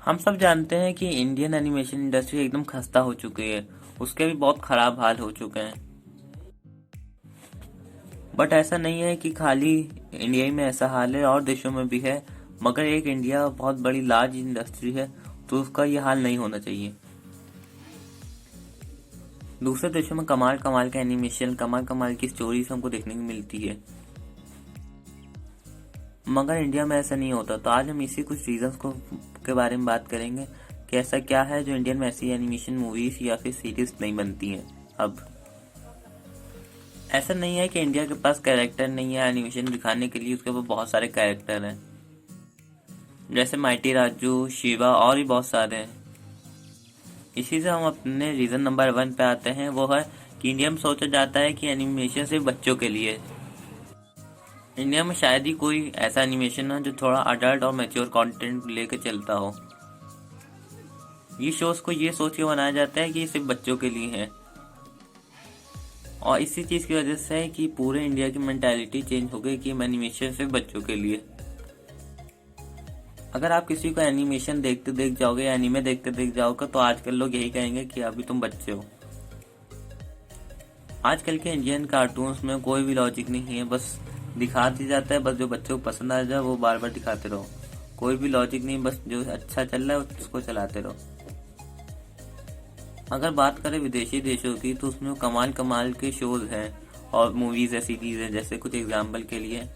हम सब जानते हैं कि इंडियन एनिमेशन इंडस्ट्री एकदम खस्ता हो चुकी है। उसके भी बहुत खराब हाल हो चुके हैं। बट ऐसा नहीं है कि खाली इंडिया ही में ऐसा हाल है, और देशों में भी है। मगर एक इंडिया बहुत बड़ी लार्ज इंडस्ट्री है, तो उसका ये हाल नहीं होना चाहिए। दूसरे देशों में कमाल कमाल का एनिमेशन, कमाल कमाल की स्टोरीज हमको देखने को मिलती है, मगर इंडिया में ऐसा नहीं होता। तो आज हम इसी कुछ रीजंस को के बारे में बात करेंगे कि ऐसा क्या है जो इंडियन में ऐसी एनिमेशन मूवीज या फिर सीरीज नहीं बनती हैं। अब ऐसा नहीं है कि इंडिया के पास कैरेक्टर नहीं है एनिमेशन दिखाने के लिए, उसके पास बहुत सारे कैरेक्टर हैं, जैसे माइटी राजू, शिवा और भी बहुत सारे हैं। इसी से हम अपने रीजन नंबर 1 पे आते हैं। वो है कि इंडिया में सोचा जाता है कि एनिमेशन सिर्फ बच्चों के लिए। इंडिया में शायद ही कोई ऐसा एनिमेशन है जो थोड़ा अडल्ट और मैच्योर कंटेंट लेके चलता हो। ये शोज को ये सोच के बनाया जाता है कि ये सिर्फ बच्चों के लिए है, और इसी चीज की वजह से है कि पूरे इंडिया की मेंटालिटी चेंज हो गई कि एनिमेशन सिर्फ बच्चों के लिए। अगर आप किसी को एनिमेशन देखते देख जाओगे या एनीमे देखते देख जाओगे, तो आजकल लोग यही कहेंगे कि अभी तुम बच्चे हो। आजकल के इंडियन कार्टून्स में कोई भी लॉजिक नहीं है, बस दिखा दी जाता है, बस जो बच्चों को पसंद आ जाए वो बार बार दिखाते रहो। कोई भी लॉजिक नहीं, बस जो अच्छा चल रहा है उसको चलाते रहो। अगर बात करें विदेशी देशों की, तो उसमें कमाल कमाल के शोज हैं और मूवीज है, सीरीज है। जैसे कुछ एग्जाम्पल के लिए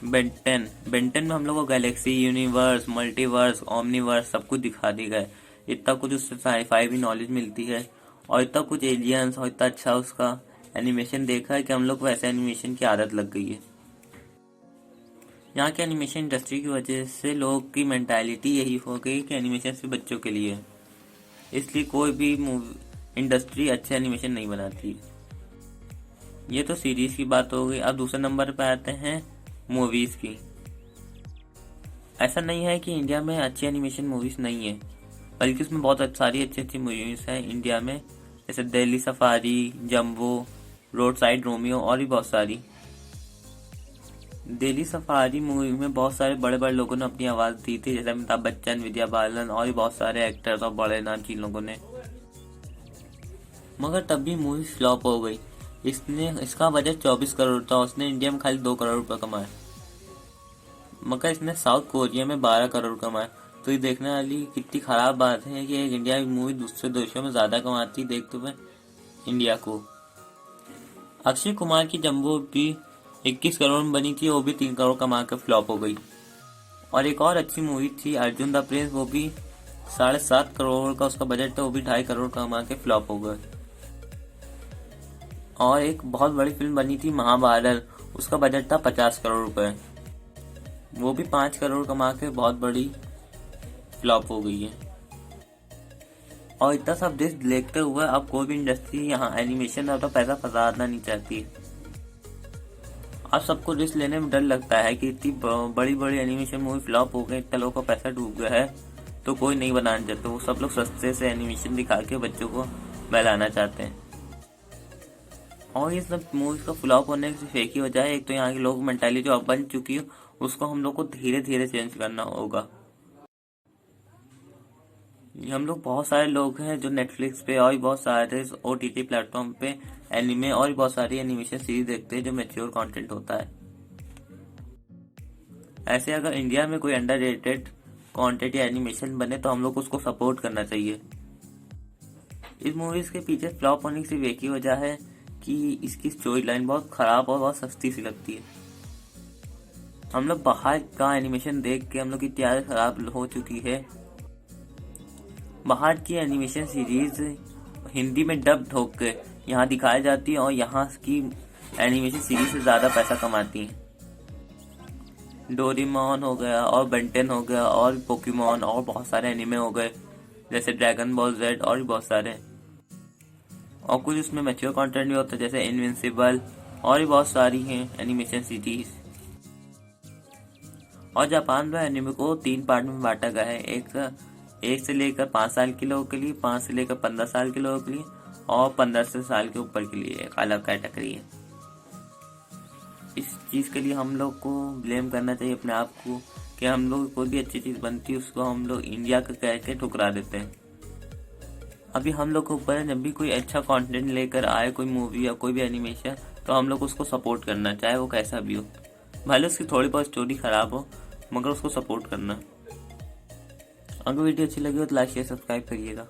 बेंटेन बेंटेन में हम लोग को गैलेक्सी, यूनिवर्स, मल्टीवर्स, ओमनीवर्स सब कुछ दिखा दी गया। इतना कुछ उससे साईफाई भी नॉलेज मिलती है, और इतना कुछ एलियंस, और इतना अच्छा उसका एनिमेशन देखा है कि हम लोग को ऐसे एनिमेशन की आदत लग गई है। यहाँ की एनिमेशन इंडस्ट्री की वजह से लोगों की मेंटालिटी यही हो गई कि एनिमेशन सिर्फ बच्चों के लिए है, इसलिए कोई भी इंडस्ट्री अच्छे एनिमेशन नहीं बनाती। ये तो सीरीज की बात हो गई। अब दूसरे नंबर पे आते हैं मूवीज की। ऐसा नहीं है कि इंडिया में अच्छी एनिमेशन मूवीज नहीं है, बल्कि उसमें बहुत सारी अच्छी अच्छी मूवीज हैं इंडिया में, जैसे Delhi safari, jumbo, road side Romeo और भी बहुत सारी। दिल्ली सफारी मूवी में बहुत सारे बड़े बड़े लोगों ने अपनी आवाज दी थी, जैसे अमिताभ बच्चन, विद्या बालन और भी बहुत सारे एक्टर्स और बड़े नाची लोगों ने। मगर तब भी मूवी फ्लॉप हो गई। इसका बजट 24 करोड़ था, उसने इंडिया में खाली 2 करोड़ रुपए कमाए, मगर इसने साउथ कोरिया में 12 करोड़ कमाए। तो ये देखने वाली कितनी खराब बात है कि एक इंडिया की मूवी दूसरे देशों में ज्यादा कमाती देखते हुए इंडिया को। अक्षय कुमार की जंबो भी 21 करोड़ में बनी थी, वो भी 3 करोड़ कमा के फ्लॉप हो गई। और एक और अच्छी मूवी थी अर्जुन द प्रिंस, वो भी 7.5 करोड़ का उसका बजट था, वो भी 2.5 करोड़ कमा के फ्लॉप हो गए। और एक बहुत बड़ी फिल्म बनी थी महाबादल, उसका बजट था 50 करोड़ रुपए, वो भी 5 करोड़ कमा के बहुत बड़ी फ्लॉप हो गई है। और इतना सब रिस्क देखते हुए अब कोई भी इंडस्ट्री यहाँ एनिमेशन में तो पैसा फंसाना नहीं चाहती है। अब सबको रिस्क लेने में डर लगता है कि इतनी बड़ी बड़ी एनिमेशन मूवी फ्लॉप हो गई, इतना लोगों का पैसा डूब गया है, तो कोई नहीं बनाना चाहता। वो सब लोग सस्ते से एनिमेशन दिखा के बच्चों को बहलाना चाहते हैं। और ये सब मूवीज का फ्लॉप होने की सिर्फ एक ही वजह है, एक तो यहाँ के लोग मेंटालिटी जो अब बन चुकी है, उसको हम लोग को धीरे धीरे चेंज करना होगा। हम लोग बहुत सारे लोग हैं जो नेटफ्लिक्स पे और भी बहुत सारे ओटीटी प्लेटफॉर्म पे एनिमे और भी बहुत सारी एनिमेशन सीरीज देखते हैं जो मैच्योर कंटेंट होता है। ऐसे अगर इंडिया में कोई अंडररेटेड कंटेंट या एनिमेशन बने, तो हम लोग को उसको सपोर्ट करना चाहिए। इस मूवीज के पीछे फ्लॉप होने की सिर्फ एक ही वजह है कि इसकी स्टोरी लाइन बहुत खराब और बहुत सस्ती सी लगती है। हम लोग बाहर का एनिमेशन देख के हम लोग की तैयारी खराब हो चुकी है। बाहर की एनिमेशन सीरीज हिंदी में डब्ड होकर यहाँ दिखाई जाती है, और यहाँ की एनिमेशन सीरीज से ज्यादा पैसा कमाती है। डोरेमोन हो गया और बेंटेन हो गया और पोकेमोन और बहुत सारे एनिमे हो गए, जैसे ड्रैगन बॉल जेड और भी बहुत सारे। और कुछ उसमें मैच्योर कंटेंट भी होता है, जैसे इनविंसिबल और भी बहुत सारी हैं एनिमेशन सीरीज। और जापान में एनिमे को 3 पार्ट में बांटा गया है, एक से लेकर 5 साल के लोगों के लिए, 5 से लेकर 15 साल के लोगों के लिए, और 15 से साल के ऊपर के लिए एक अलग कैटेगरी है। इस चीज के लिए हम लोग को ब्लेम करना चाहिए अपने आप को कि हम लोग कोई भी अच्छी चीज़ बनती है उसको हम लोग इंडिया का कह के ठुकरा देते हैं। अभी हम लोग के ऊपर है, जब भी कोई अच्छा कंटेंट लेकर आए, कोई मूवी या कोई भी एनिमेशन, तो हम लोग उसको सपोर्ट करना, चाहे वो कैसा भी हो, भले उसकी थोड़ी बहुत स्टोरी खराब हो, मगर उसको सपोर्ट करना। अगर वीडियो अच्छी लगी हो तो लाइक शेयर सब्सक्राइब करिएगा।